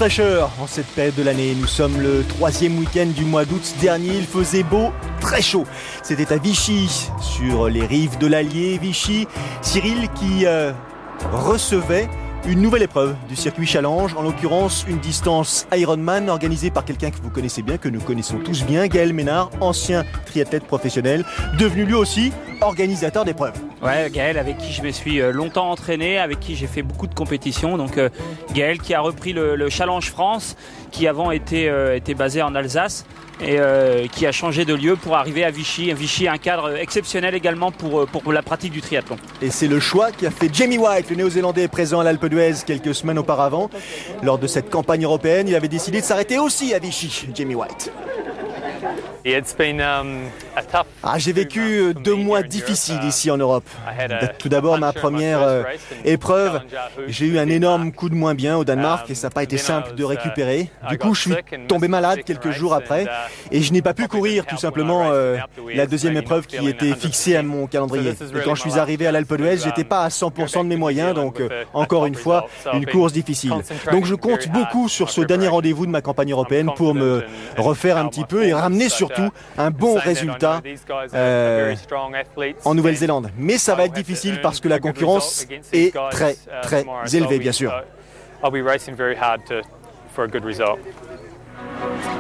fraîcheur en cette période de l'année. Nous sommes le 3e week-end du mois d'août dernier. Il faisait beau, très chaud. C'était à Vichy, sur les rives de l'Allier. Vichy, Cyril qui recevait une nouvelle épreuve du circuit Challenge, en l'occurrence une distance Ironman organisée par quelqu'un que vous connaissez bien, que nous connaissons tous bien, Gaël Ménard, ancien triathlète professionnel, devenu lui aussi organisateur d'épreuves. Ouais, Gaël avec qui je me suis longtemps entraîné, avec qui j'ai fait beaucoup de compétitions. Donc Gaël qui a repris le Challenge France, qui avant était basé en Alsace et qui a changé de lieu pour arriver à Vichy. Vichy, un cadre exceptionnel également pour la pratique du triathlon. Et c'est le choix qui a fait Jamie White, le néo-zélandais présent à l'Alpe d'Huez quelques semaines auparavant. Lors de cette campagne européenne, il avait décidé de s'arrêter aussi à Vichy, Jamie White. J'ai vécu 2 mois difficiles ici en Europe. Tout d'abord, ma première épreuve, j'ai eu un énorme coup de moins bien au Danemark et ça n'a pas été simple de récupérer. Du coup, je suis tombé malade quelques jours après et je n'ai pas pu courir tout simplement la deuxième épreuve qui était fixée à mon calendrier. Et quand je suis arrivé à l'Alpe d'Huez, j'étais pas à 100% de mes moyens, donc encore une fois, une course difficile. Donc je compte beaucoup sur ce dernier rendez-vous de ma campagne européenne pour me refaire un petit peu et ramener surtout un bon résultat en Nouvelle-Zélande. Mais ça va être difficile parce que la concurrence est très très élevée, bien sûr.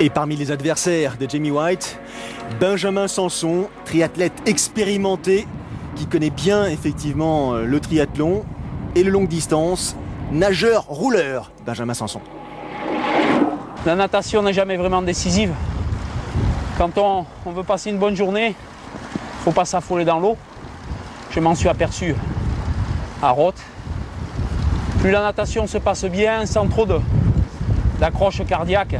Et parmi les adversaires de Jamie White, Benjamin Sanson, triathlète expérimenté qui connaît bien effectivement le triathlon et le longue distance, nageur rouleur, Benjamin Sanson. La natation n'est jamais vraiment décisive. Quand on veut passer une bonne journée, il ne faut pas s'affoler dans l'eau. Je m'en suis aperçu à Roth. Plus la natation se passe bien, sans trop d'accroche cardiaque,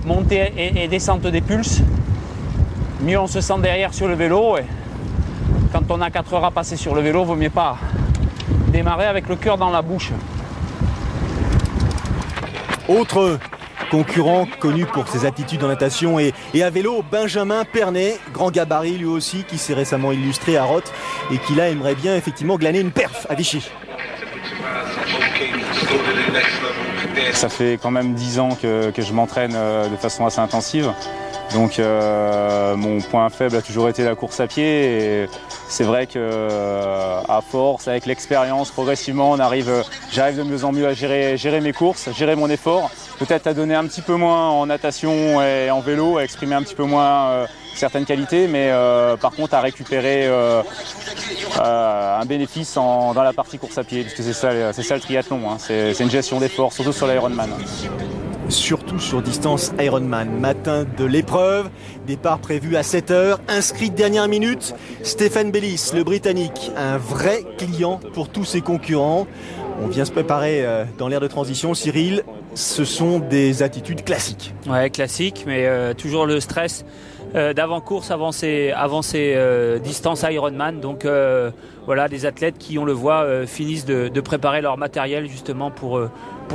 montée et descente des pulses, mieux on se sent derrière sur le vélo. Et quand on a 4 heures à passer sur le vélo, il ne vaut mieux pas démarrer avec le cœur dans la bouche. Autre concurrent connu pour ses aptitudes en natation et à vélo, Benjamin Pernet, grand gabarit lui aussi, qui s'est récemment illustré à Roth et qui là aimerait bien effectivement glaner une perf à Vichy. Ça fait quand même 10 ans que je m'entraîne de façon assez intensive. Donc mon point faible a toujours été la course à pied et c'est vrai qu'à force, avec l'expérience, progressivement, j'arrive de mieux en mieux à gérer mes courses, gérer mon effort, peut-être à donner un petit peu moins en natation et en vélo, à exprimer un petit peu moins certaines qualités, mais par contre à récupérer un bénéfice dans la partie course à pied, puisque c'est ça le triathlon, hein. C'est une gestion d'effort, surtout sur l'Ironman. Surtout sur distance Ironman. Matin de l'épreuve, départ prévu à 7h, inscrit dernière minute, Stephen Bellis, le Britannique, un vrai client pour tous ses concurrents. On vient se préparer dans l'ère de transition, Cyril, ce sont des attitudes classiques. Ouais, classiques, mais toujours le stress d'avant-course, avant ces distances Ironman. Donc voilà, des athlètes qui, on le voit, finissent de préparer leur matériel justement pour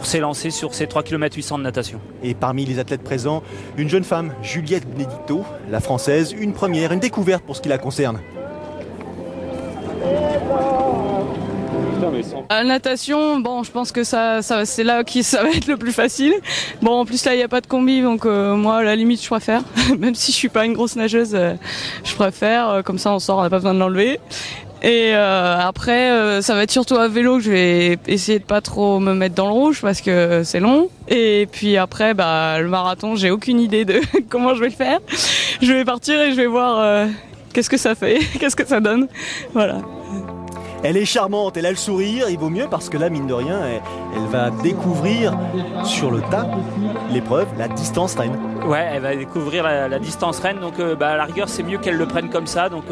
s'élancer sur ces 3 km 800 de natation. Et parmi les athlètes présents, une jeune femme, Juliette Benedicto, la française, une première, une découverte pour ce qui la concerne. La natation, bon, je pense que c'est là que ça va être le plus facile. Bon, en plus là, il n'y a pas de combi, donc moi, à la limite, je préfère. Même si je suis pas une grosse nageuse, je préfère. Comme ça, on sort, on n'a pas besoin de l'enlever. Et après, ça va être surtout à vélo que je vais essayer de pas trop me mettre dans le rouge parce que c'est long. Et puis après, le marathon, j'ai aucune idée de comment je vais le faire. Je vais partir et je vais voir qu'est-ce que ça fait, qu'est-ce que ça donne. Voilà. Elle est charmante, elle a le sourire, il vaut mieux parce que là, mine de rien, elle va découvrir sur le tas l'épreuve, la distance reine. Ouais, elle va découvrir la distance reine, donc à la rigueur, c'est mieux qu'elle le prenne comme ça. Donc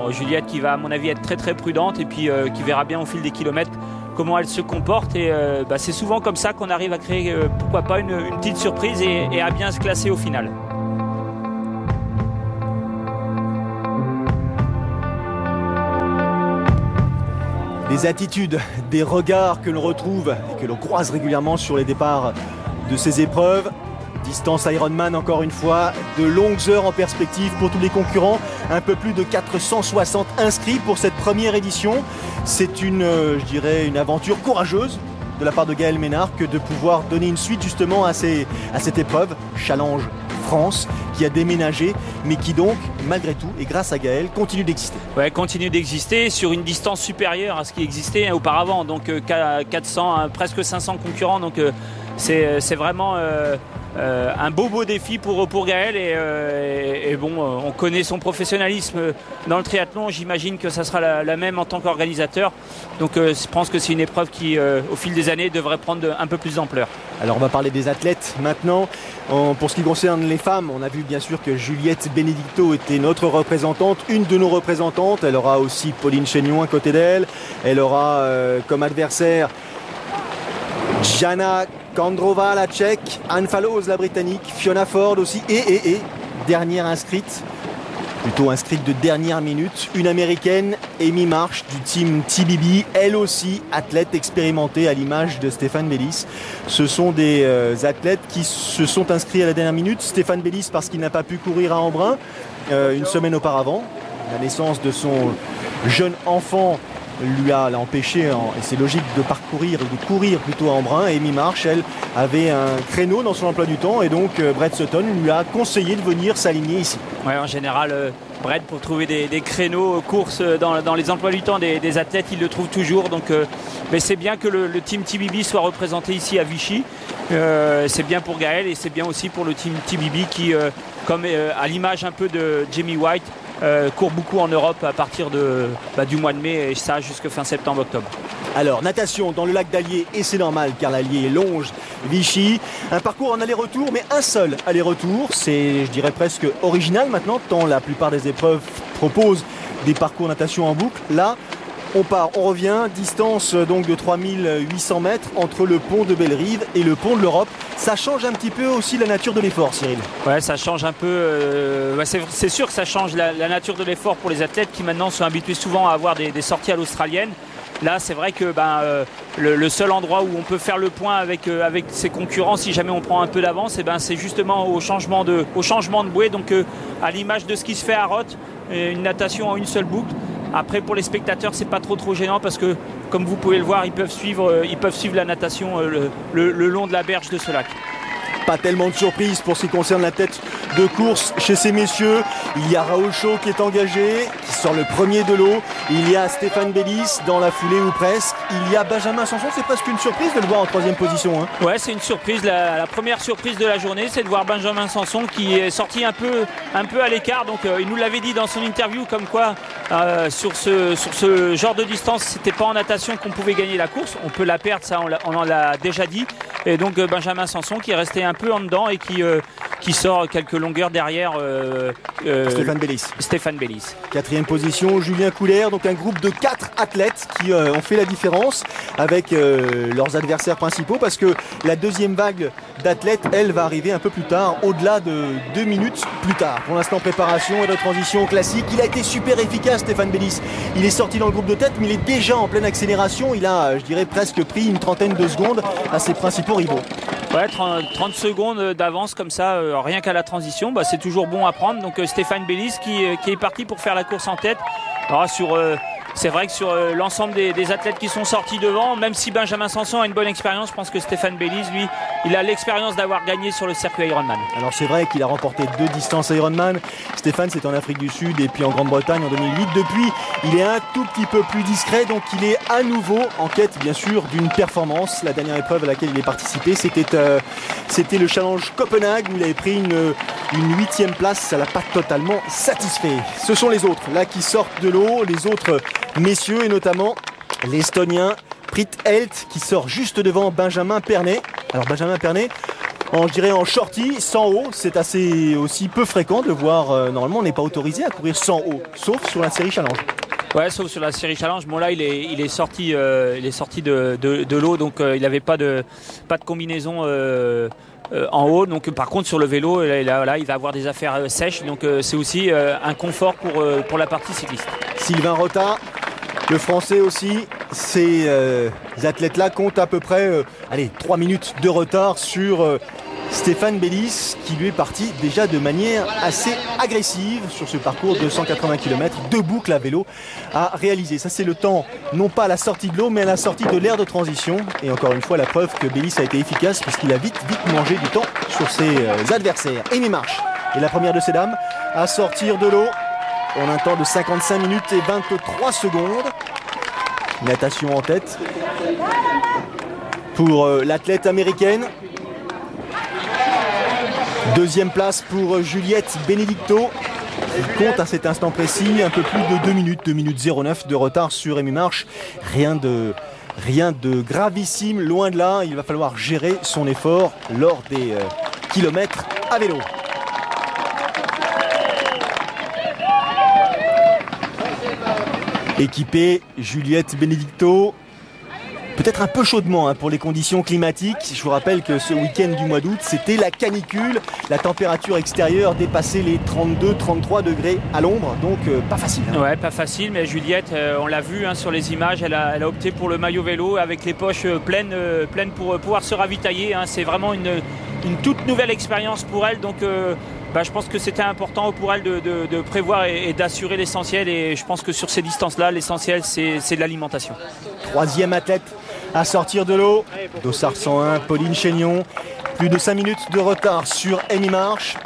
Juliette qui va, à mon avis, être très très prudente et puis qui verra bien au fil des kilomètres comment elle se comporte. Et c'est souvent comme ça qu'on arrive à créer, pourquoi pas, une petite surprise et à bien se classer au final. Des attitudes, des regards que l'on retrouve et que l'on croise régulièrement sur les départs de ces épreuves. Distance Ironman encore une fois, de longues heures en perspective pour tous les concurrents. Un peu plus de 460 inscrits pour cette première édition. C'est une aventure courageuse de la part de Gaël Ménard que de pouvoir donner une suite justement à cette épreuve, Challenge France, qui a déménagé, mais qui donc, malgré tout, et grâce à Gaël, continue d'exister. Ouais, continue d'exister sur une distance supérieure à ce qui existait auparavant, donc 400, presque 500 concurrents, donc c'est vraiment un beau défi pour Gaël et bon, on connaît son professionnalisme dans le triathlon, j'imagine que ça sera la même en tant qu'organisateur, donc je pense que c'est une épreuve qui au fil des années devrait prendre un peu plus d'ampleur. Alors on va parler des athlètes maintenant. Pour ce qui concerne les femmes, on a vu bien sûr que Juliette Benedicto était notre représentante, une de nos représentantes. Elle aura aussi Pauline Chénion à côté d'elle. Elle aura comme adversaire Jana Kandrova, la tchèque, Anne Fallows, la britannique, Fiona Ford aussi, et dernière inscrite, plutôt inscrite de dernière minute, une américaine, Amy Marsh du team TBB, elle aussi athlète expérimentée à l'image de Stéphane Bellis. Ce sont des athlètes qui se sont inscrits à la dernière minute. Stéphane Bellis parce qu'il n'a pas pu courir à Embrun une semaine auparavant. La naissance de son jeune enfant l'a empêché, et c'est logique, de courir plutôt à Embrun. Amy Marsh, elle, avait un créneau dans son emploi du temps et donc Brett Sutton lui a conseillé de venir s'aligner ici. Ouais, en général, Brett, pour trouver des créneaux courses dans les emplois du temps des athlètes, il le trouve toujours. Donc, mais c'est bien que le team TBB soit représenté ici à Vichy. C'est bien pour Gaël et c'est bien aussi pour le team TBB qui, comme à l'image un peu de Jamie White, court beaucoup en Europe à partir du mois de mai et ça jusqu'à fin septembre-octobre. Alors, natation dans le lac d'Allier, et c'est normal car l'Allier longe Vichy. Un parcours en aller-retour, mais un seul aller-retour. C'est, je dirais, presque original maintenant, tant la plupart des épreuves proposent des parcours natation en boucle. Là, on revient, distance donc de 3800 mètres entre le pont de Bellerive et le pont de l'Europe. Ça change un petit peu aussi la nature de l'effort, Cyril. Ouais, ça change un peu. C'est sûr que ça change la nature de l'effort pour les athlètes qui maintenant sont habitués souvent à avoir des sorties à l'australienne. Là, c'est vrai que le seul endroit où on peut faire le point avec ses concurrents, si jamais on prend un peu d'avance, c'est justement au changement de bouée. Donc, à l'image de ce qui se fait à Roth, une natation en une seule boucle. Après, pour les spectateurs, c'est pas trop gênant parce que, comme vous pouvez le voir, ils peuvent suivre la natation le long de la berge de ce lac. Pas tellement de surprises pour ce qui concerne la tête de course chez ces messieurs. Il y a Raoul Chaud qui est engagé, qui sort le premier de l'eau. Il y a Stéphane Bellis dans la foulée ou presque. Il y a Benjamin Sanson, c'est presque une surprise de le voir en troisième position. Hein. Ouais, c'est une surprise. La première surprise de la journée, c'est de voir Benjamin Sanson qui est sorti un peu à l'écart. Donc il nous l'avait dit dans son interview comme quoi sur ce genre de distance, c'était pas en natation qu'on pouvait gagner la course. On peut la perdre, ça on en l'a déjà dit. Et donc Benjamin Sanson qui est resté un peu en dedans et qui sort quelques longueurs derrière Stéphane Bellis. Quatrième position, Julien Couler, donc un groupe de 4 athlètes qui ont fait la différence avec leurs adversaires principaux parce que la deuxième vague d'athlètes, elle, va arriver un peu plus tard, au-delà de 2 minutes plus tard. Pour l'instant, préparation et de transition classique. Il a été super efficace, Stéphane Bellis. Il est sorti dans le groupe de tête, mais il est déjà en pleine accélération. Il a, je dirais, presque pris une trentaine de secondes à ses principaux rivaux. Ouais, 30 secondes d'avance comme ça, rien qu'à la transition, c'est toujours bon à prendre. Donc Stéphane Bellis qui est parti pour faire la course en tête. Alors, c'est vrai que sur l'ensemble des athlètes qui sont sortis devant, même si Benjamin Sanson a une bonne expérience, je pense que Stéphane Bellis, lui, il a l'expérience d'avoir gagné sur le circuit Ironman. Alors c'est vrai qu'il a remporté 2 distances Ironman. Stéphane, c'est en Afrique du Sud et puis en Grande-Bretagne en 2008. Depuis, il est un tout petit peu plus discret, donc il est à nouveau en quête, bien sûr, d'une performance. La dernière épreuve à laquelle il est participé, c'était le Challenge Copenhague, où il avait pris une 8e place. Ça l'a pas totalement satisfait. Ce sont les autres, là, qui sortent de l'eau, les autres messieurs, et notamment l'Estonien Prit Helt qui sort juste devant Benjamin Pernet. Alors Benjamin Pernet, je dirais en shorty, sans eau, c'est assez aussi peu fréquent de le voir. Normalement, on n'est pas autorisé à courir sans eau, sauf sur la série Challenge. Ouais, sauf sur la série Challenge. Bon là, il est sorti de l'eau, donc il n'avait pas de combinaison en haut. Donc par contre sur le vélo, là, il va avoir des affaires sèches. Donc c'est aussi un confort pour la partie cycliste. Sylvain Rota, le français aussi. Ces athlètes-là comptent à peu près 3 minutes de retard sur Stéphane Bellis qui lui est parti déjà de manière assez agressive sur ce parcours de 180 km, 2 boucles à vélo à réaliser. Ça c'est le temps, non pas à la sortie de l'eau, mais à la sortie de l'aire de transition. Et encore une fois, la preuve que Bellis a été efficace puisqu'il a vite mangé du temps sur ses adversaires. Amy Marsh est la première de ces dames à sortir de l'eau en un temps de 55 minutes et 23 secondes. Natation en tête pour l'athlète américaine. Deuxième place pour Juliette Benedicto, qui compte à cet instant précis un peu plus de 2 minutes 09 de retard sur Amy Marsh. Rien de gravissime, loin de là. Il va falloir gérer son effort lors des kilomètres à vélo. Équipée Juliette Benedicto, peut-être un peu chaudement pour les conditions climatiques. Je vous rappelle que ce week-end du mois d'août, c'était la canicule. La température extérieure dépassait les 32-33 degrés à l'ombre, donc pas facile. Ouais, pas facile, mais Juliette, on l'a vu sur les images, elle a opté pour le maillot vélo avec les poches pleines pour pouvoir se ravitailler. C'est vraiment une toute nouvelle expérience pour elle, donc je pense que c'était important pour elle de prévoir et d'assurer l'essentiel, et je pense que sur ces distances-là, l'essentiel c'est de l'alimentation. Troisième athlète à sortir de l'eau, Dossard 101, Pauline Chénion. Plus de 5 minutes de retard sur Amy Marsh.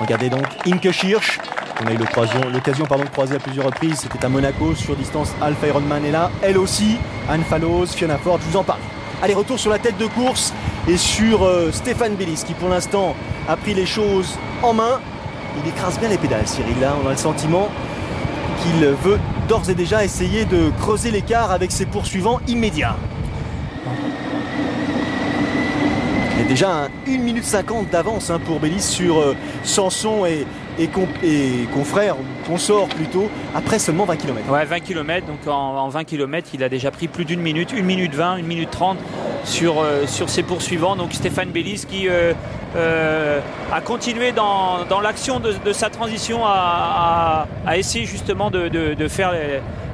Regardez donc Inke Schirch. On a eu l'occasion de croiser à plusieurs reprises. C'était à Monaco sur distance Alpha Ironman. Et là, elle aussi, Anne Fallows, Fiona Ford, je vous en parle. Allez, retour sur la tête de course et sur Stéphane Bellis qui pour l'instant a pris les choses en main. Il écrase bien les pédales, Cyril. Là, on a le sentiment qu'il veut d'ores et déjà essayer de creuser l'écart avec ses poursuivants immédiats. Il y a déjà 1 minute 50 d'avance pour Bellis sur Sanson et confrères, consorts plutôt, après seulement 20 km. Ouais, 20 km, donc en 20 km, il a déjà pris plus d'1 minute, 1 minute 20, 1 minute 30 sur ses poursuivants. Donc Stéphane Bellis qui a continué dans l'action de sa transition à essayer justement de faire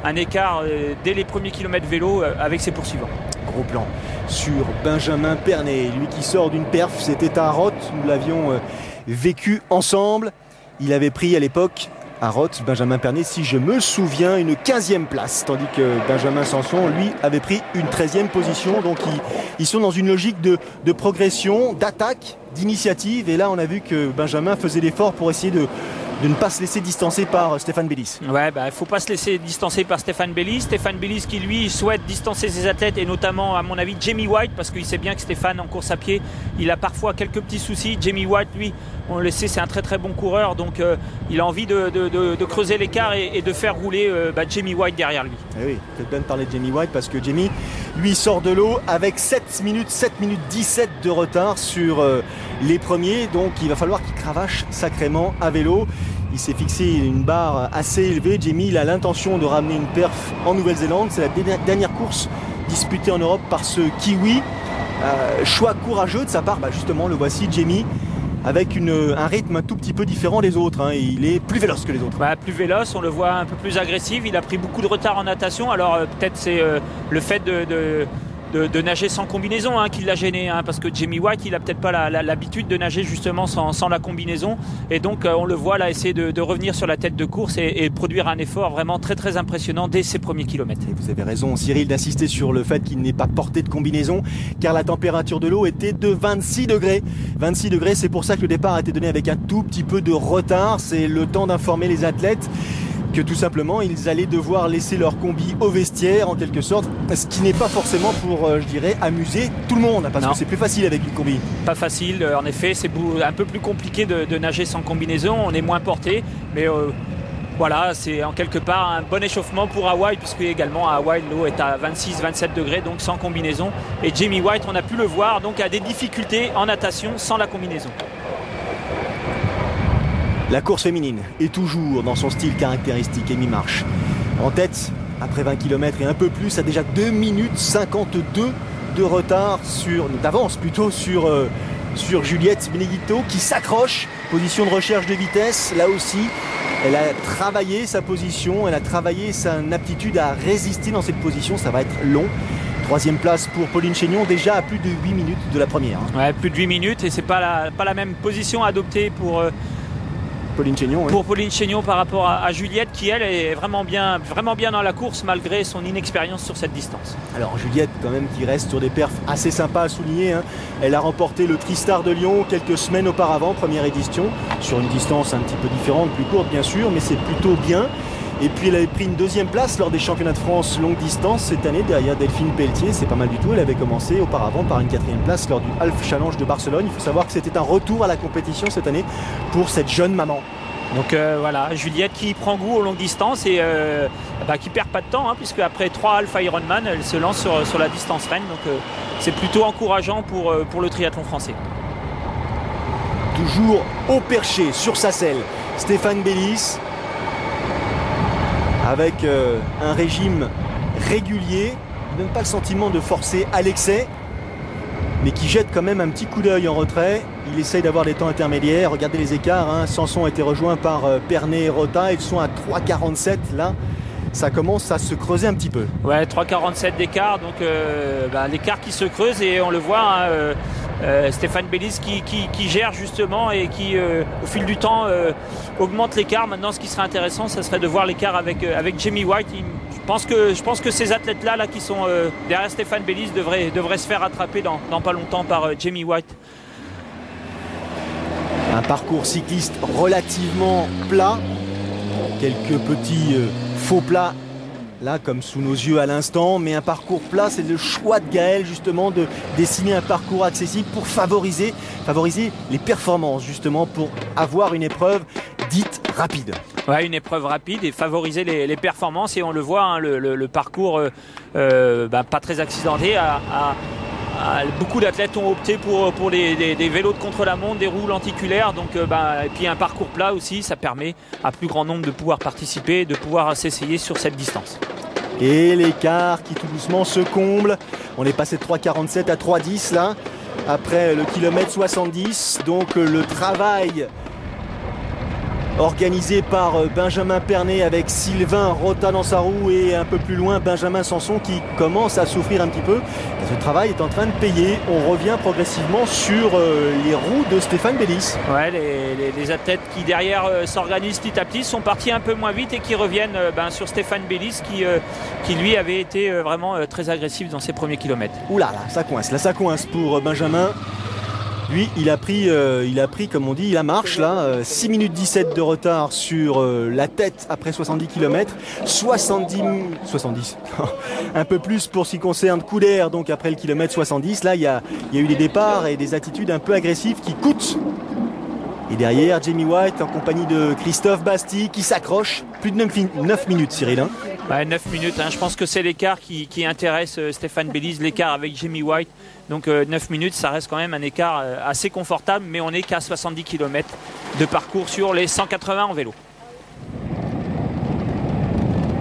un écart dès les premiers kilomètres vélo avec ses poursuivants. Gros plan sur Benjamin Pernet, lui qui sort d'une perf, c'était à Roth, nous l'avions vécu ensemble. Il avait pris à l'époque à Roth, Benjamin Pernet, si je me souviens, une 15e place, tandis que Benjamin Sanson, lui, avait pris une 13e position. Donc ils sont dans une logique de progression, d'attaque, d'initiative. Et là, on a vu que Benjamin faisait l'effort pour essayer de ne pas se laisser distancer par Stéphane Bellis. Ouais, il ne faut pas se laisser distancer par Stéphane Bellis. Stéphane Bellis qui, lui, souhaite distancer ses athlètes, et notamment, à mon avis, Jamie White, parce qu'il sait bien que Stéphane, en course à pied, il a parfois quelques petits soucis. Jamie White, lui, on le sait, c'est un très très bon coureur, donc il a envie de creuser l'écart et de faire rouler Jamie White derrière lui. Et oui, peut-être bien de parler de Jamie White, parce que Jamie, lui, sort de l'eau avec 7 minutes 17 de retard sur les premiers, donc il va falloir qu'il cravache sacrément à vélo. Il s'est fixé une barre assez élevée. Jamie, il a l'intention de ramener une perf en Nouvelle-Zélande. C'est la dernière course disputée en Europe par ce Kiwi. Choix courageux de sa part, justement, le voici, Jamie, avec un rythme un tout petit peu différent des autres. Il est plus véloce que les autres. Plus véloce, on le voit un peu plus agressif. Il a pris beaucoup de retard en natation. Alors peut-être c'est le fait de nager sans combinaison qui l'a gêné, parce que Jamie White, il a peut-être pas l'habitude de nager justement sans la combinaison, et donc on le voit là essayer de revenir sur la tête de course et produire un effort vraiment très très impressionnant dès ses premiers kilomètres. Et vous avez raison, Cyril, d'insister sur le fait qu'il n'ait pas porté de combinaison, car la température de l'eau était de 26 degrés. 26 degrés, c'est pour ça que le départ a été donné avec un tout petit peu de retard. C'est le temps d'informer les athlètes que tout simplement ils allaient devoir laisser leur combi au vestiaire en quelque sorte, ce qui n'est pas forcément pour, amuser tout le monde, parce que c'est plus facile avec une combi. Pas facile, en effet, c'est un peu plus compliqué de nager sans combinaison, on est moins porté, mais voilà, c'est en quelque part un bon échauffement pour Hawaï, puisque également à Hawaï l'eau est à 26-27 degrés, donc sans combinaison, et Jamie White, on a pu le voir, donc a des difficultés en natation sans la combinaison. La course féminine est toujours dans son style caractéristique. Amy Marsh en tête après 20 km et un peu plus, a déjà 2 minutes 52 de retard d'avance sur Juliette Benedicto qui s'accroche. Position de recherche de vitesse, là aussi elle a travaillé sa position, elle a travaillé son aptitude à résister dans cette position, ça va être long. Troisième place pour Pauline Chénion, déjà à plus de 8 minutes de la première. Ouais, plus de 8 minutes et c'est pas la même position adoptée pour Pauline Chénion, pour Pauline Chénion par rapport à Juliette qui elle est vraiment bien dans la course malgré son inexpérience sur cette distance. Alors Juliette quand même qui reste sur des perfs assez sympas à souligner. Elle a remporté le Tristar de Lyon quelques semaines auparavant, première édition, sur une distance un petit peu différente, plus courte bien sûr, mais c'est plutôt bien. Et puis elle avait pris une deuxième place lors des championnats de France longue distance cette année derrière Delphine Pelletier, c'est pas mal du tout. Elle avait commencé auparavant par une quatrième place lors du Half Challenge de Barcelone. Il faut savoir que c'était un retour à la compétition cette année pour cette jeune maman. Donc voilà, Juliette qui prend goût aux longues distances et qui perd pas de temps puisque après 3 Alpha Ironman, elle se lance sur la distance reine. Donc c'est plutôt encourageant pour le triathlon français. Toujours au perché sur sa selle, Stéphane Bellis. Avec un régime régulier, il ne donne pas le sentiment de forcer à l'excès, mais qui jette quand même un petit coup d'œil en retrait. Il essaye d'avoir des temps intermédiaires. Regardez les écarts, Sanson a été rejoint par Pernet et Rota, ils sont à 3,47 là. Ça commence à se creuser un petit peu. Ouais, 3,47 d'écart, donc l'écart qui se creuse et on le voit. Stéphane Bellis qui gère justement et qui au fil du temps augmente l'écart. Maintenant ce qui serait intéressant ça serait de voir l'écart avec Jamie White. Je pense que ces athlètes là qui sont derrière Stéphane Bellis devraient se faire attraper dans pas longtemps par Jamie White. Un parcours cycliste relativement plat, quelques petits faux plats là comme sous nos yeux à l'instant, mais un parcours plat, c'est le choix de Gaël justement de dessiner un parcours accessible pour favoriser les performances justement, pour avoir une épreuve dite rapide. Ouais, une épreuve rapide et favoriser les performances et on le voit, le parcours pas très accidenté. Beaucoup d'athlètes ont opté pour des vélos de contre-la-montre, des roues lenticulaires, donc et puis un parcours plat aussi, ça permet à plus grand nombre de pouvoir participer, de pouvoir s'essayer sur cette distance. Et l'écart qui tout doucement se comble, on est passé de 3,47 à 3,10 là, après le kilomètre 70, donc le travail organisé par Benjamin Pernet avec Sylvain Rota dans sa roue et un peu plus loin Benjamin Sanson qui commence à souffrir un petit peu. Ce travail est en train de payer. On revient progressivement sur les roues de Stéphane Bellis. Ouais, les athlètes qui derrière s'organisent petit à petit sont partis un peu moins vite et qui reviennent sur Stéphane Bellis qui lui avait été vraiment très agressif dans ses premiers kilomètres. Ouh là, ça coince pour Benjamin. Lui, il a pris, comme on dit, la marche, là, 6 minutes 17 de retard sur la tête après 70 km, 70, un peu plus pour ce qui concerne Couder, donc après le kilomètre 70, là, il y a eu des départs et des attitudes un peu agressives qui coûtent. Et derrière, Jamie White en compagnie de Christophe Basti qui s'accroche, plus de 9 minutes, Cyril. 9 minutes, je pense que c'est l'écart qui intéresse Stéphane Bellis, l'écart avec Jamie White. Donc 9 minutes, ça reste quand même un écart assez confortable, mais on n'est qu'à 70 km de parcours sur les 180 en vélo.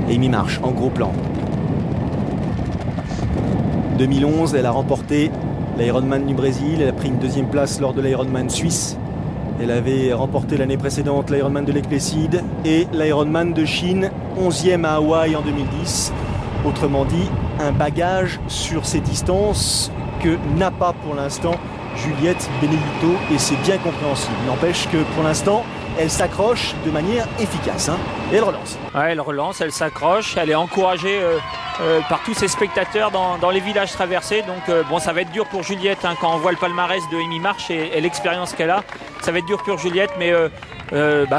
Amy Marsh en gros plan. 2011, elle a remporté l'Ironman du Brésil, elle a pris une deuxième place lors de l'Ironman suisse. Elle avait remporté l'année précédente l'Ironman de Lake-Placid et l'Ironman de Chine, 11e à Hawaï en 2010. Autrement dit, un bagage sur ces distances que n'a pas pour l'instant Juliette Benedito et c'est bien compréhensible. N'empêche que pour l'instant, elle s'accroche de manière efficace et elle relance. Ouais, elle relance, elle s'accroche, elle est encouragée par tous ses spectateurs dans les villages traversés. Donc ça va être dur pour Juliette quand on voit le palmarès de Amy Marsh et l'expérience qu'elle a. Ça va être dur pour Juliette, mais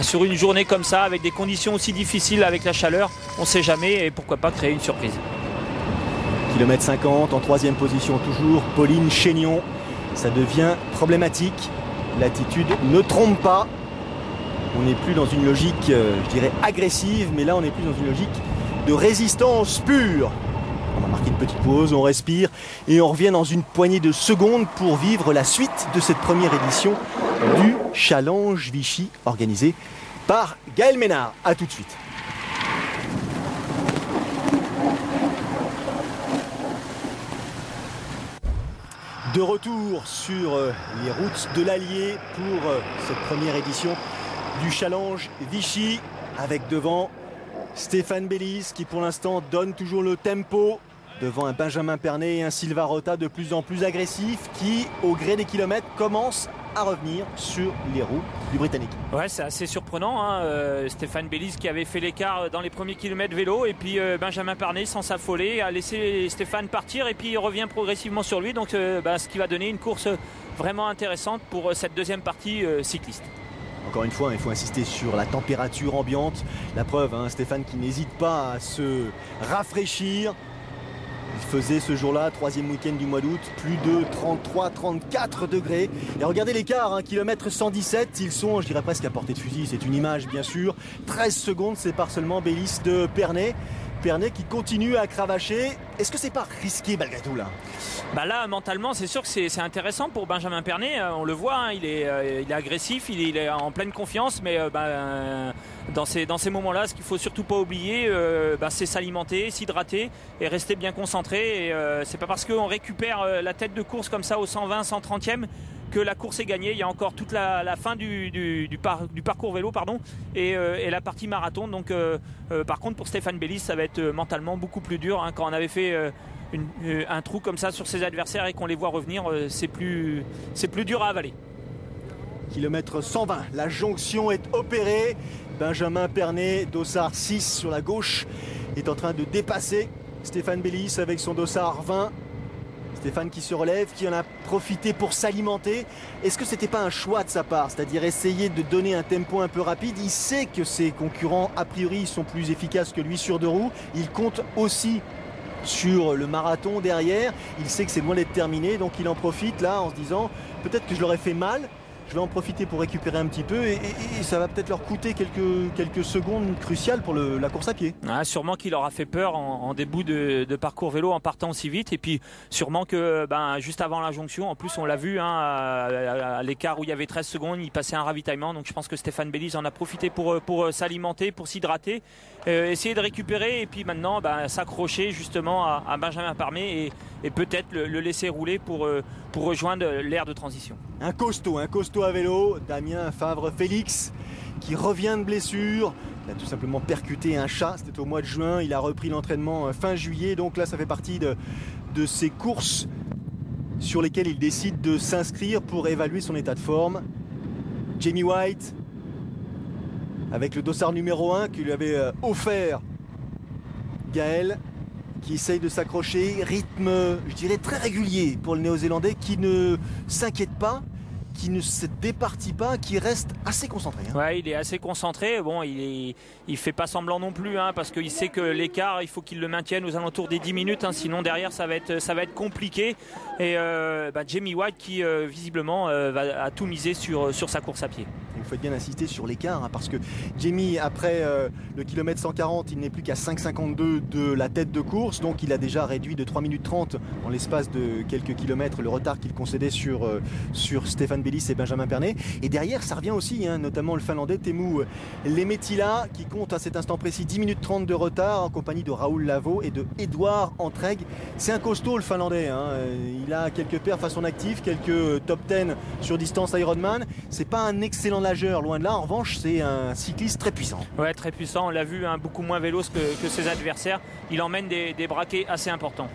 sur une journée comme ça, avec des conditions aussi difficiles avec la chaleur, on ne sait jamais et pourquoi pas créer une surprise. Kilomètre 50, en troisième position toujours, Pauline Chénion. Ça devient problématique. L'attitude ne trompe pas. On n'est plus dans une logique, je dirais, agressive, mais là on est plus dans une logique de résistance pure. On va marquer une petite pause, on respire et on revient dans une poignée de secondes pour vivre la suite de cette première édition du Challenge Vichy organisé par Gaël Ménard. A tout de suite. De retour sur les routes de l'Allier pour cette première édition du Challenge Vichy avec devant Stéphane Bellis qui pour l'instant donne toujours le tempo devant un Benjamin Pernay et un Silva Rota de plus en plus agressifs qui, au gré des kilomètres, commencent à revenir sur les roues du Britannique. Ouais, c'est assez surprenant, hein. Stéphane Bellis qui avait fait l'écart dans les premiers kilomètres vélo, et puis Benjamin Pernay, sans s'affoler, a laissé Stéphane partir et puis il revient progressivement sur lui, donc ce qui va donner une course vraiment intéressante pour cette deuxième partie cycliste. Encore une fois, il faut insister sur la température ambiante. La preuve, hein, Stéphane qui n'hésite pas à se rafraîchir. Il faisait ce jour-là, 3e week-end du mois d'août, plus de 33-34 degrés. Et regardez l'écart, hein, kilomètre 117, ils sont, je dirais presque à portée de fusil, c'est une image bien sûr. 13 secondes sépare seulement Bellis de Pernay. Pernay qui continue à cravacher. Est-ce que c'est pas risqué malgré tout là ? Là, mentalement, c'est sûr que c'est intéressant pour Benjamin Pernay. On le voit, hein, il est agressif, il est en pleine confiance, mais dans ces moments-là, ce qu'il faut surtout pas oublier, c'est s'alimenter, s'hydrater et rester bien concentré. Et c'est pas parce qu'on récupère la tête de course comme ça au 120, 130e que la course est gagnée. Il y a encore toute la fin du parcours vélo, et la partie marathon. Donc, par contre, pour Stéphane Bellis, ça va être mentalement beaucoup plus dur, hein. Quand on avait fait un trou comme ça sur ses adversaires et qu'on les voit revenir, c'est plus dur à avaler. Kilomètre 120, la jonction est opérée. Benjamin Pernay, dossard 6 sur la gauche, est en train de dépasser Stéphane Bellis avec son dossard 20. Stéphane qui se relève, qui en a profité pour s'alimenter. Est-ce que c'était pas un choix de sa part, c'est-à-dire essayer de donner un tempo un peu rapide? Il sait que ses concurrents, a priori, sont plus efficaces que lui sur deux roues. Il compte aussi sur le marathon derrière. Il sait que c'est loin d'être terminé, donc il en profite là en se disant peut-être que je leur ai fait mal. Je vais en profiter pour récupérer un petit peu et ça va peut-être leur coûter quelques secondes cruciales pour la course à pied. Ah, sûrement qu'il leur a fait peur en début de parcours vélo en partant aussi vite, et puis sûrement que juste avant la jonction, en plus on l'a vu, hein, à l'écart où il y avait 13 secondes, il passait un ravitaillement, donc je pense que Stéphane Bellis en a profité pour s'alimenter, pour s'hydrater, essayer de récupérer et puis maintenant s'accrocher justement à Benjamin Pernay et peut-être le laisser rouler pour rejoindre l'ère de transition. Un costaud à vélo, Damien Favre-Félix, qui revient de blessure. Il a tout simplement percuté un chat, c'était au mois de juin. Il a repris l'entraînement fin juillet, donc là ça fait partie de ces courses sur lesquelles il décide de s'inscrire pour évaluer son état de forme. Jamie White, avec le dossard numéro 1 que lui avait offert Gaël, qui essaye de s'accrocher, rythme, je dirais, très régulier pour le Néo-Zélandais, qui ne s'inquiète pas, qui ne se départit pas, qui reste assez concentré. Hein. Ouais, il est assez concentré. Bon, il fait pas semblant non plus, hein, parce qu'il sait que l'écart, il faut qu'il le maintienne aux alentours des 10 minutes, hein, sinon derrière ça va être compliqué. Et Jamie White qui visiblement a tout misé sur sa course à pied. Il faut bien insister sur l'écart, hein, parce que Jamie, après le kilomètre 140, il n'est plus qu'à 5,52 de la tête de course, donc il a déjà réduit de 3 minutes 30 en l'espace de quelques kilomètres le retard qu'il concédait sur Stéphane Bellis et Benjamin Pernay. Et derrière, ça revient aussi, hein, notamment le Finlandais Teemu Lemetila, qui compte à cet instant précis 10 minutes 30 de retard en compagnie de Raoul Lavaux et de Edouard Entreg. C'est un costaud le Finlandais, hein. Il a quelques perfs à son actif, quelques top 10 sur distance Ironman. C'est pas un excellent nageur, loin de là. En revanche, c'est un cycliste très puissant. Ouais, très puissant. On l'a vu, hein, beaucoup moins véloce que ses adversaires. Il emmène des braquets assez importants.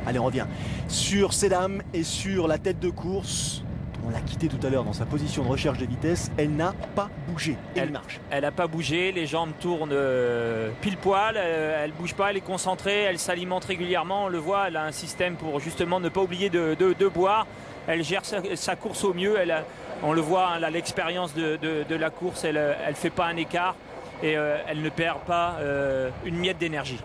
Allez, on revient sur Sedam et sur la tête de course. On l'a quitté tout à l'heure dans sa position de recherche de vitesse. Elle n'a pas bougé. Elle marche. Elle n'a pas bougé. Les jambes tournent pile poil. Elle bouge pas. Elle est concentrée. Elle s'alimente régulièrement. On le voit. Elle a un système pour justement ne pas oublier de boire. Elle gère sa course au mieux. On le voit, hein, l'expérience de la course. Elle fait pas un écart et elle ne perd pas une miette d'énergie.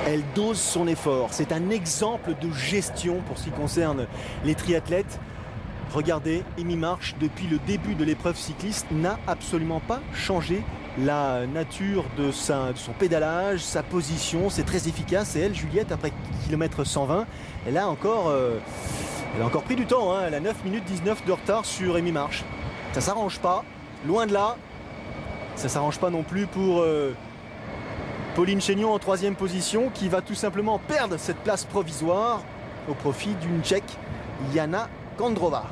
Elle dose son effort. C'est un exemple de gestion pour ce qui concerne les triathlètes. Regardez, Amy Marsh, depuis le début de l'épreuve cycliste, n'a absolument pas changé la nature de son pédalage, sa position. C'est très efficace. Et elle, Juliette, après kilomètre 120, elle a encore pris du temps, hein. Elle a 9 minutes 19 de retard sur Amy Marsh. Ça s'arrange pas, loin de là. Ça s'arrange pas non plus pour Pauline Chénion en 3e position, qui va tout simplement perdre cette place provisoire au profit d'une Tchèque, Jana Kondrova.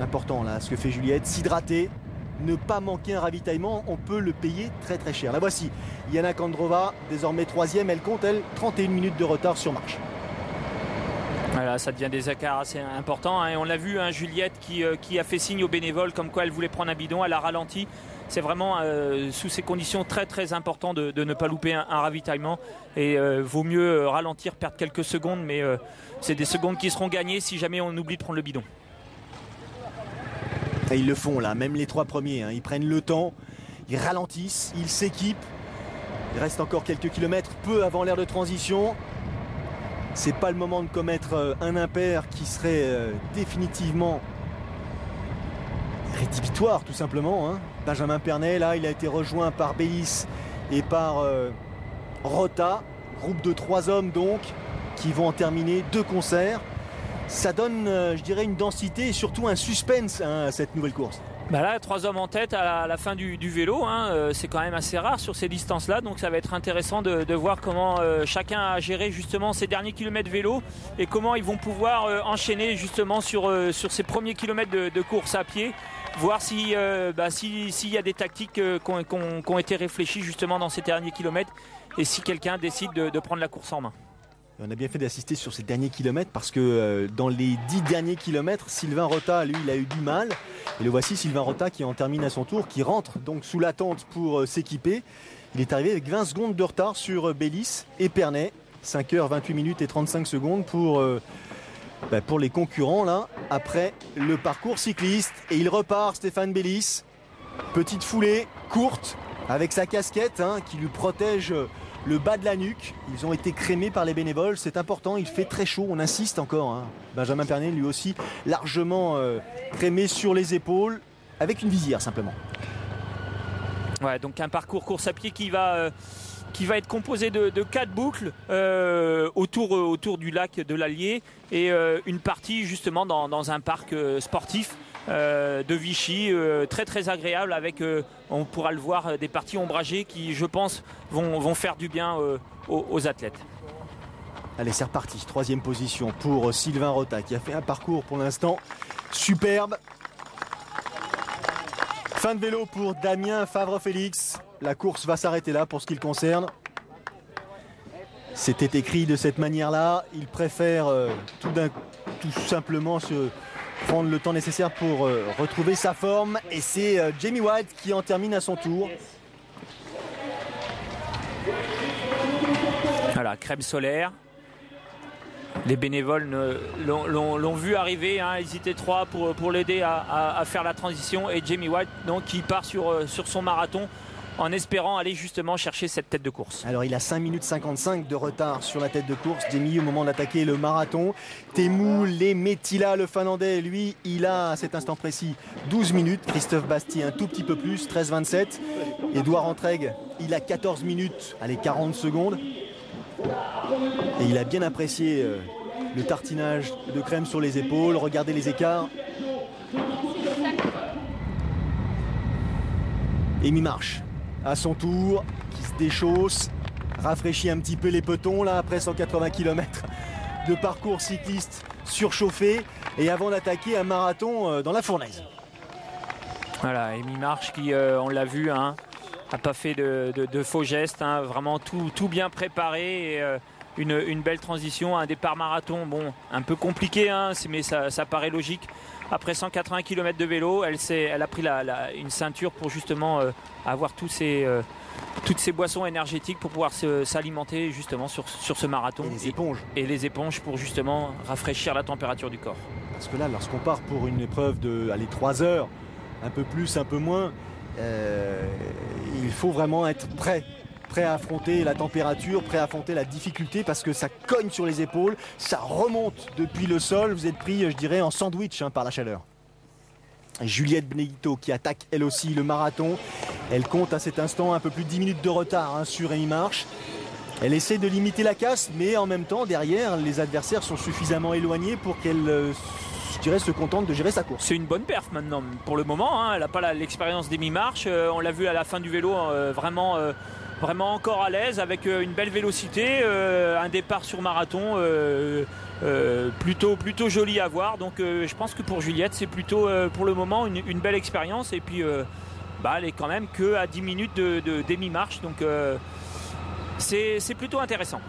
Important là, ce que fait Juliette, s'hydrater, ne pas manquer un ravitaillement, on peut le payer très très cher. La voici, Yana Kondrova, désormais 3e, elle compte, elle, 31 minutes de retard sur marche. Voilà, ça devient des écarts assez importants. Hein. On l'a vu, hein, Juliette qui a fait signe aux bénévoles comme quoi elle voulait prendre un bidon, elle a ralenti. C'est vraiment sous ces conditions très très important de ne pas louper un ravitaillement. Et vaut mieux ralentir, perdre quelques secondes, mais c'est des secondes qui seront gagnées si jamais on oublie de prendre le bidon. Et ils le font là, même les 3 premiers, hein. Ils prennent le temps, ils ralentissent, ils s'équipent. Il reste encore quelques kilomètres, peu avant l'ère de transition. C'est pas le moment de commettre un impair qui serait définitivement rédhibitoire tout simplement. Hein. Benjamin Pernay, là, il a été rejoint par Bellis et par Rota, groupe de 3 hommes donc, qui vont en terminer 2 concerts. Ça donne, je dirais, une densité et surtout un suspense à cette nouvelle course. Bah là, 3 hommes en tête à la fin du vélo, hein, c'est quand même assez rare sur ces distances-là, donc ça va être intéressant de voir comment chacun a géré justement ces derniers kilomètres vélo et comment ils vont pouvoir enchaîner justement sur ces premiers kilomètres de course à pied, voir s'il y a des tactiques qui ont été réfléchies justement dans ces derniers kilomètres et si quelqu'un décide de prendre la course en main. On a bien fait d'assister sur ces derniers kilomètres parce que dans les 10 derniers kilomètres, Sylvain Rota, lui, il a eu du mal. Et le voici, Sylvain Rota, qui en termine à son tour, qui rentre donc sous l'attente pour s'équiper. Il est arrivé avec 20 secondes de retard sur Bellis et Pernay. 5h28 minutes et 35 secondes pour les concurrents là, après le parcours cycliste. Et il repart, Stéphane Bellis. Petite foulée courte avec sa casquette qui lui protège le bas de la nuque. Ils ont été crémés par les bénévoles, c'est important, il fait très chaud, on insiste encore. Benjamin Pernay lui aussi largement crémé sur les épaules, avec une visière simplement. Ouais, donc un parcours course à pied qui va être composé de 4 boucles autour du lac de l'Allier et une partie justement dans un parc sportif de Vichy, très très agréable avec, on pourra le voir, des parties ombragées qui, je pense, vont faire du bien aux athlètes. Allez, c'est reparti. 3e position pour Sylvain Rota qui a fait un parcours pour l'instant superbe. Fin de vélo pour Damien Favre-Félix. La course va s'arrêter là pour ce qui le concerne. C'était écrit de cette manière-là. Il préfère tout simplement prendre le temps nécessaire pour retrouver sa forme. Et c'est Jamie White qui en termine à son tour. Voilà, crème solaire. Les bénévoles l'ont vu arriver, ils étaient 3 pour l'aider à faire la transition. Et Jamie White donc, qui part sur son marathon en espérant aller justement chercher cette tête de course. Alors il a 5 minutes 55 de retard sur la tête de course, Jamie, au moment d'attaquer le marathon. Teemu Lemetila, le Finlandais, lui, il a à cet instant précis 12 minutes. Christophe Bastier un tout petit peu plus, 13-27. Édouard Entraigues, il a 14 minutes, allez 40 secondes. Et il a bien apprécié le tartinage de crème sur les épaules. Regardez les écarts. Amy Marsh à son tour, qui se déchausse, rafraîchit un petit peu les petons là après 180 km de parcours cycliste surchauffé et avant d'attaquer un marathon dans la fournaise. Voilà, Amy Marsh qui, on l'a vu, a pas fait de faux gestes, vraiment tout bien préparé et une belle transition, un départ marathon, bon, un peu compliqué, mais ça paraît logique. Après 180 km de vélo, elle a pris une ceinture pour justement avoir toutes ces boissons énergétiques pour pouvoir s'alimenter justement sur ce marathon. Et les éponges. Et les éponges pour justement rafraîchir la température du corps. Parce que là, lorsqu'on part pour une épreuve de 3 heures, un peu plus, un peu moins, il faut vraiment être prêt à affronter la température, prêt à affronter la difficulté parce que ça cogne sur les épaules, ça remonte depuis le sol, vous êtes pris, je dirais, en sandwich par la chaleur. Et Juliette Benedito qui attaque elle aussi le marathon, elle compte à cet instant un peu plus de 10 minutes de retard sur Amy Marsh. Elle essaie de limiter la casse, mais en même temps, derrière, les adversaires sont suffisamment éloignés pour qu'elle se contente de gérer sa course. C'est une bonne perf maintenant, pour le moment, elle n'a pas l'expérience d'Amy Marsh, on l'a vu à la fin du vélo, vraiment encore à l'aise avec une belle vélocité, un départ sur marathon plutôt joli à voir. Donc je pense que pour Juliette c'est plutôt pour le moment une belle expérience et puis elle est quand même qu'à 10 minutes de demi-marche. Donc c'est plutôt intéressant.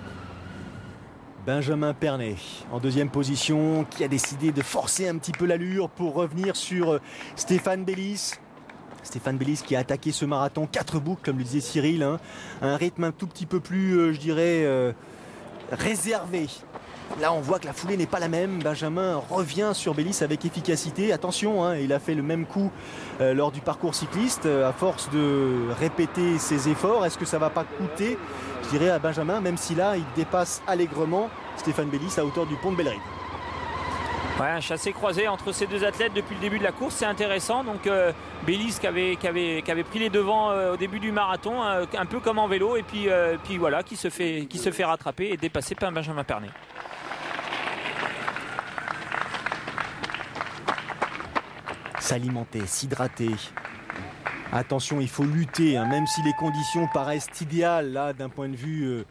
Benjamin Pernay en deuxième position, qui a décidé de forcer un petit peu l'allure pour revenir sur Stéphane Bellis. Stéphane Bellis qui a attaqué ce marathon 4 boucles, comme le disait Cyril, hein. Un rythme un tout petit peu plus, je dirais, réservé. Là, on voit que la foulée n'est pas la même. Benjamin revient sur Bellis avec efficacité. Attention, hein, il a fait le même coup lors du parcours cycliste. À force de répéter ses efforts, est-ce que ça ne va pas coûter, je dirais, à Benjamin, même si là, il dépasse allègrement Stéphane Bellis à hauteur du pont de Bellerive. Ouais, un chassé-croisé entre ces deux athlètes depuis le début de la course, c'est intéressant. Donc Bellis qui avait pris les devants au début du marathon, un peu comme en vélo, et puis voilà, qui se fait rattraper et dépasser par Benjamin Pernay. S'alimenter, s'hydrater. Attention, il faut lutter, hein, même si les conditions paraissent idéales là d'un point de vue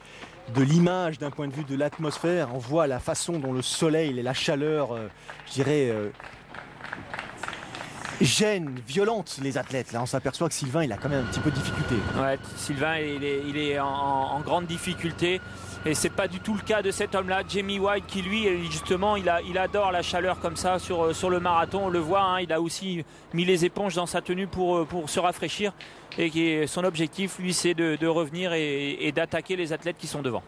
de l'image, d'un point de vue de l'atmosphère. On voit la façon dont le soleil et la chaleur, je dirais, gênent, violentent les athlètes. Là, on s'aperçoit que Sylvain, il a quand même un petit peu de difficulté. Ouais, Sylvain, il est en grande difficulté. Et c'est pas du tout le cas de cet homme-là, Jamie White, qui lui, justement, il adore la chaleur comme ça sur le marathon. On le voit, hein, il a aussi mis les éponges dans sa tenue pour se rafraîchir. Et son objectif, lui, c'est de revenir et d'attaquer les athlètes qui sont devant.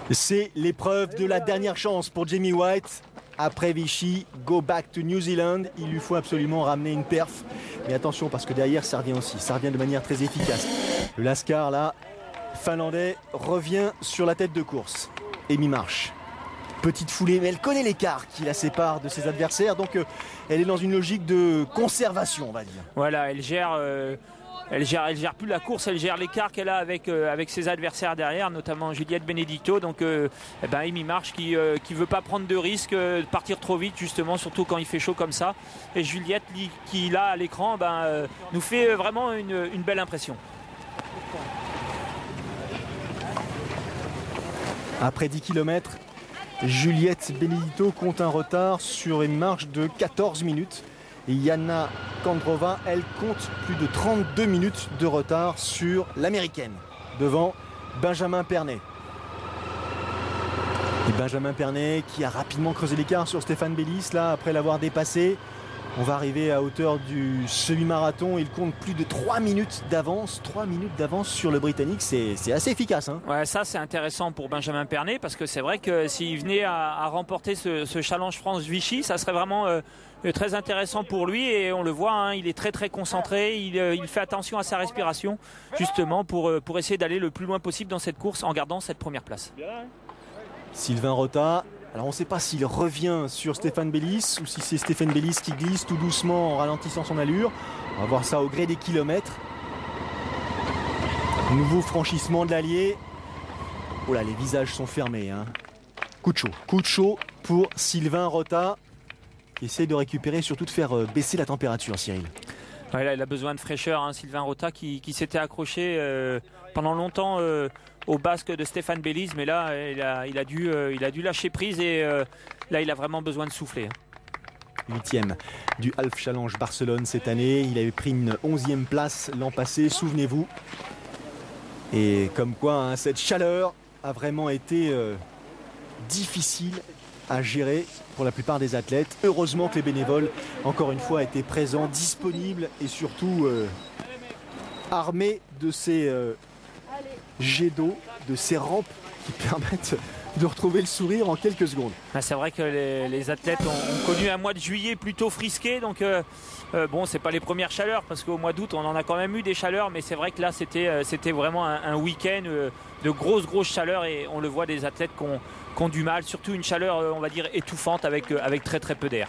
C'est l'épreuve de la dernière chance pour Jamie White. Après Vichy, go back to New Zealand. Il lui faut absolument ramener une perf. Mais attention, parce que derrière, ça revient aussi. Ça revient de manière très efficace. Le Lascar, là, finlandais, revient sur la tête de course et mi-marche. Petite foulée, mais elle connaît l'écart qui la sépare de ses adversaires, donc elle est dans une logique de conservation, on va dire. Voilà, elle gère plus la course, elle gère l'écart qu'elle a avec ses adversaires derrière, notamment Juliette Benedicto. Donc Amy Marsh qui veut pas prendre de risque, de partir trop vite justement, surtout quand il fait chaud comme ça. Et Juliette qui là à l'écran nous fait vraiment une belle impression. Après 10 km, Juliette Benedicto compte un retard sur une marche de 14 minutes. Et Yana Kandrova, elle compte plus de 32 minutes de retard sur l'américaine, devant Benjamin Pernay. Et Benjamin Pernay qui a rapidement creusé l'écart sur Stéphane Bellis, là, après l'avoir dépassé. On va arriver à hauteur du semi-marathon. Il compte plus de 3 minutes d'avance. 3 minutes d'avance sur le Britannique, c'est assez efficace. Hein. Ouais, ça c'est intéressant pour Benjamin Pernay, parce que c'est vrai que s'il venait à remporter ce Challenge France Vichy, ça serait vraiment très intéressant pour lui. Et on le voit, hein, il est très très concentré. Il fait attention à sa respiration, justement pour essayer d'aller le plus loin possible dans cette course en gardant cette première place. Sylvain Rota. Alors on ne sait pas s'il revient sur Stéphane Bellis ou si c'est Stéphane Bellis qui glisse tout doucement en ralentissant son allure. On va voir ça au gré des kilomètres. Nouveau franchissement de l'Allier. Oh là, les visages sont fermés. Hein. Coup de chaud pour Sylvain Rota qui essaie de récupérer, surtout de faire baisser la température, Cyril. Ouais, là, il a besoin de fraîcheur, hein, Sylvain Rota qui s'était accroché pendant longtemps au basque de Stéphane Bellis, mais là il a dû lâcher prise et là il a vraiment besoin de souffler. 8e du Half Challenge Barcelone cette année. Il avait pris une 11e place l'an passé, souvenez-vous. Et comme quoi, hein, cette chaleur a vraiment été difficile à gérer pour la plupart des athlètes. Heureusement que les bénévoles, encore une fois, étaient présents, disponibles et surtout armés de ces jets d'eau, de ces rampes qui permettent de retrouver le sourire en quelques secondes. C'est vrai que les athlètes ont connu un mois de juillet plutôt frisqué, donc bon, c'est pas les premières chaleurs, parce qu'au mois d'août on en a quand même eu des chaleurs, mais c'est vrai que là c'était vraiment un week-end de grosses chaleurs, et on le voit, des athlètes qui ont du mal, surtout une chaleur on va dire étouffante avec très peu d'air.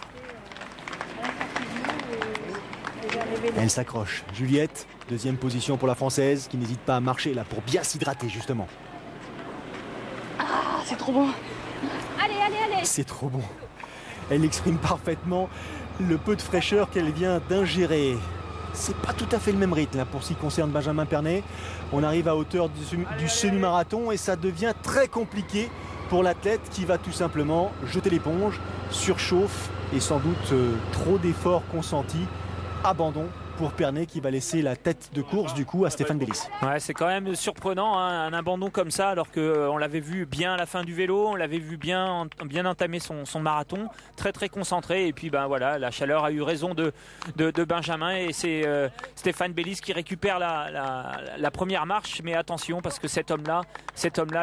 Elle s'accroche. Juliette, deuxième position pour la Française, qui n'hésite pas à marcher là pour bien s'hydrater justement. Ah, c'est trop bon. Allez. C'est trop bon. Elle exprime parfaitement le peu de fraîcheur qu'elle vient d'ingérer. C'est pas tout à fait le même rythme là, pour ce qui concerne Benjamin Pernay. On arrive à hauteur du semi-marathon et ça devient très compliqué pour l'athlète qui va tout simplement jeter l'éponge, surchauffe et sans doute trop d'efforts consentis abandon pour Pernay qui va laisser la tête de course du coup à Stéphane Bellis. Ouais, c'est quand même surprenant, hein, un abandon comme ça, alors qu'on l'avait vu bien à la fin du vélo, on l'avait vu bien entamer son marathon, très très concentré, et puis ben voilà, la chaleur a eu raison de Benjamin, et c'est Stéphane Bellis qui récupère la première marche. Mais attention, parce que cet homme-là,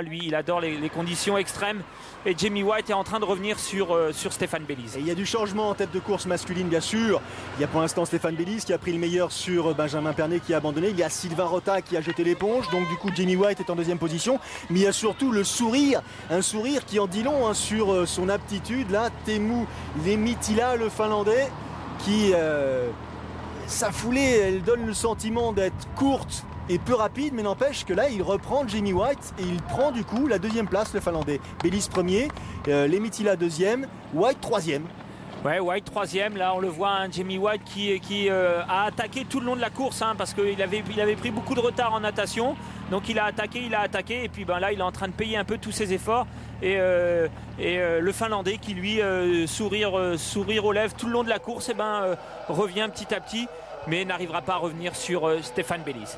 lui, il adore les conditions extrêmes, et Jamie White est en train de revenir sur Stéphane Bellis. Et il y a du changement en tête de course masculine, bien sûr. Il y a pour l'instant Stéphane Bellis qui a pris le meilleur sur Benjamin Pernay qui a abandonné. Il y a Sylvain Rota qui a jeté l'éponge. Donc du coup, Jamie White est en deuxième position. Mais il y a surtout le sourire. Un sourire qui en dit long, hein, sur son aptitude. Là, Teemu Lehtitila, le Finlandais, qui... sa foulée, elle donne le sentiment d'être courte et peu rapide, mais n'empêche que là il reprend Jamie White et il prend du coup la deuxième place, le Finlandais. Bellis premier, Lehtitila deuxième, White troisième. Ouais, White troisième, là on le voit, hein, Jamie White qui a attaqué tout le long de la course, hein, parce qu'il avait pris beaucoup de retard en natation, donc il a attaqué, et puis ben là il est en train de payer un peu tous ses efforts, et le Finlandais qui lui sourire aux lèvres tout le long de la course, et ben revient petit à petit, mais n'arrivera pas à revenir sur Stéphane Bellis.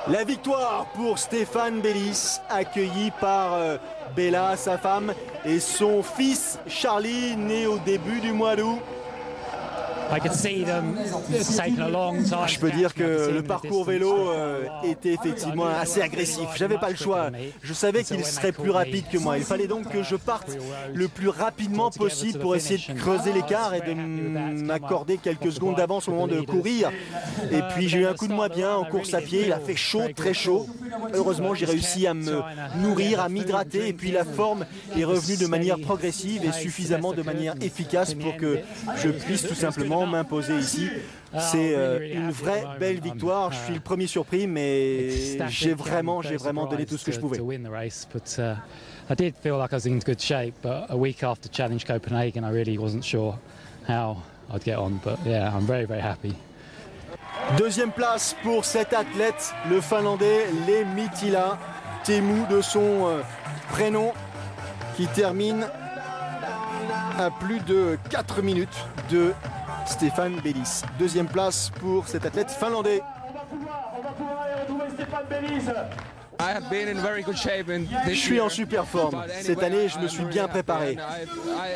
La victoire pour Stéphane Bellis, accueilli par Bella, sa femme, et son fils Charlie, né au début du mois d'août. Je peux dire que le parcours vélo était effectivement assez agressif. J'avais pas le choix. Je savais qu'il serait plus rapide que moi. Il fallait donc que je parte le plus rapidement possible pour essayer de creuser l'écart et de m'accorder quelques secondes d'avance au moment de courir. Et puis j'ai eu un coup de moins bien en course à pied. Il a fait chaud, très chaud. Heureusement, j'ai réussi à me nourrir, à m'hydrater. Et puis la forme est revenue de manière progressive et suffisamment de manière efficace pour que je puisse tout simplement m'imposer ici. C'est une vraie belle victoire. Je suis le premier surpris, mais j'ai vraiment donné tout ce que je pouvais. I did feel like I was in good shape, but a week after Challenge Copenhagen, I really wasn't sure how I'd get on. But yeah, I'm very, very happy. Deuxième place pour cet athlète, le Finlandais Lehtitila, Teemu de son prénom, qui termine à plus de 4 minutes de Stéphane Bellis. Deuxième place pour cet athlète finlandais. On va pouvoir aller retrouver Stéphane Bellis. Je suis en super forme. Cette année, je me suis bien préparé.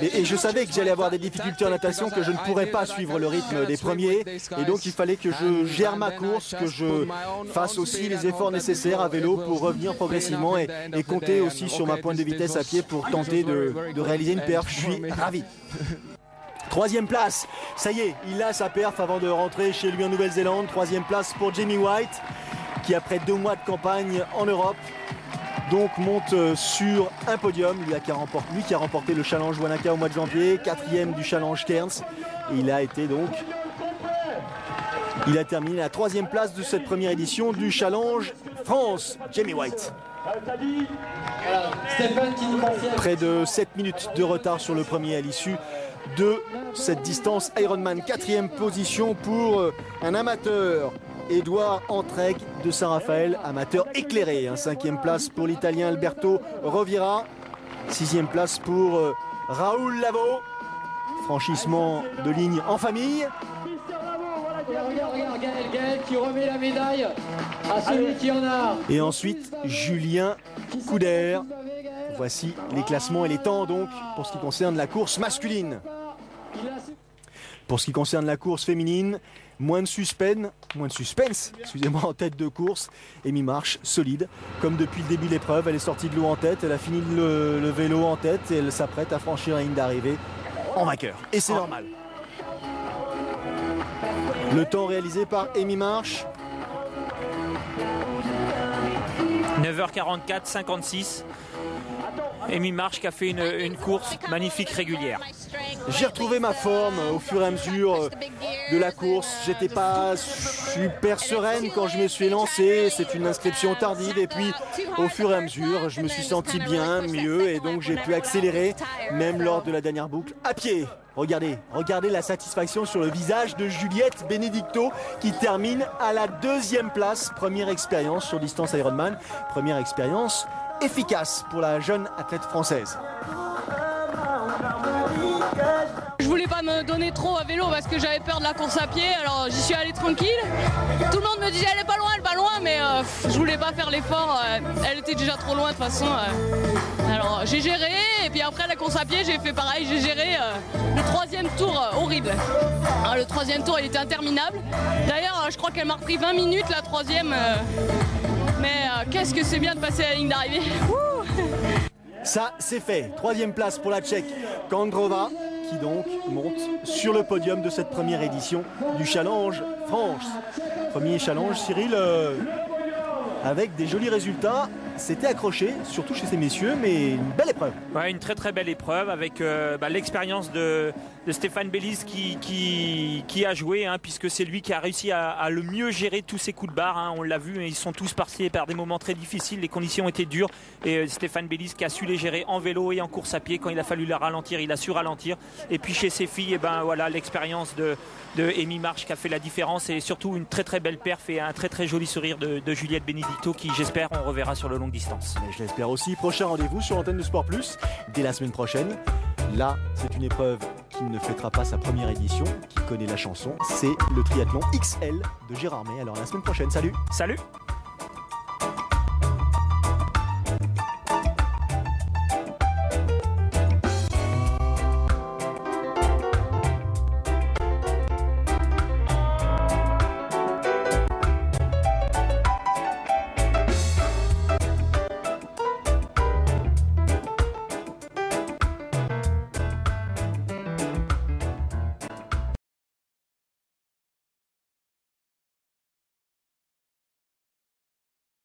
Et je savais que j'allais avoir des difficultés en natation, que je ne pourrais pas suivre le rythme des premiers. Et donc, il fallait que je gère ma course, que je fasse aussi les efforts nécessaires à vélo pour revenir progressivement et compter aussi sur ma pointe de vitesse à pied pour tenter de réaliser une perf. Je suis ravi. Troisième place, ça y est, il a sa perf avant de rentrer chez lui en Nouvelle-Zélande. Troisième place pour Jamie White, qui après 2 mois de campagne en Europe, donc monte sur un podium. Lui qui a remporté le Challenge Wanaka au mois de janvier, 4e du Challenge Cairns. Et il a terminé la 3e place de cette première édition du Challenge France. Jamie White. Près de 7 minutes de retard sur le premier à l'issue de cette distance Ironman. 4e position pour un amateur, Edouard Entregue de Saint-Raphaël, amateur éclairé. 5e place pour l'Italien Alberto Rovira. 6e place pour Raoul Lavaux. Franchissement de ligne en famille. Regarde Gaël qui remet la médaille à celui qui en a. Et ensuite Julien Couder. Voici les classements et les temps donc pour ce qui concerne la course masculine. Pour ce qui concerne la course féminine, moins de suspense, excusez-moi, en tête de course. Amy Marsh, solide, comme depuis le début de l'épreuve. Elle est sortie de l'eau en tête, elle a fini le vélo en tête et elle s'apprête à franchir la ligne d'arrivée en vainqueur. Et c'est normal. Le temps réalisé par Amy Marsh. 9h44, 56. Amy Marsh qui a fait une course magnifique, régulière. J'ai retrouvé ma forme au fur et à mesure de la course. J'étais pas super sereine quand je me suis lancé. C'est une inscription tardive et puis au fur et à mesure, je me suis senti bien, mieux et donc j'ai pu accélérer même lors de la dernière boucle à pied. Regardez la satisfaction sur le visage de Juliette Benedicto qui termine à la 2e place. Première expérience sur distance Ironman, première expérience efficace pour la jeune athlète française. Je voulais pas me donner trop à vélo parce que j'avais peur de la course à pied, alors j'y suis allée tranquille. Tout le monde me disait elle est pas loin, mais je voulais pas faire l'effort, elle était déjà trop loin de toute façon. Alors j'ai géré, et puis après la course à pied j'ai fait pareil, j'ai géré le 3e tour horrible. Alors, le 3e tour il était interminable. D'ailleurs je crois qu'elle m'a repris 20 minutes la 3e, mais qu'est-ce que c'est bien de passer la ligne d'arrivée. Ça, c'est fait. 3e place pour la Tchèque Kandrova, qui donc monte sur le podium de cette première édition du Challenge France. Premier challenge, Cyril, avec des jolis résultats. C'était accroché, surtout chez ces messieurs, mais une belle épreuve. Ouais, une très très belle épreuve avec l'expérience de Stéphane Bellis qui a joué, hein, puisque c'est lui qui a réussi à le mieux gérer tous ces coups de barre. Hein, on l'a vu, ils sont tous passés par des moments très difficiles, les conditions étaient dures. Et Stéphane Bellis qui a su les gérer en vélo et en course à pied. Quand il a fallu les ralentir, il a su ralentir. Et puis chez ces filles, voilà, l'expérience de Amy Marsh qui a fait la différence, et surtout une très très belle perf et un très très joli sourire de Juliette Benedicto qui, j'espère, on reverra sur le long distance. Mais je l'espère aussi. Prochain rendez-vous sur l'antenne de Sport Plus dès la semaine prochaine. Là, c'est une épreuve qui ne fêtera pas sa première édition, qui connaît la chanson. C'est le triathlon XL de Gérardmer. Alors à la semaine prochaine. Salut. Salut.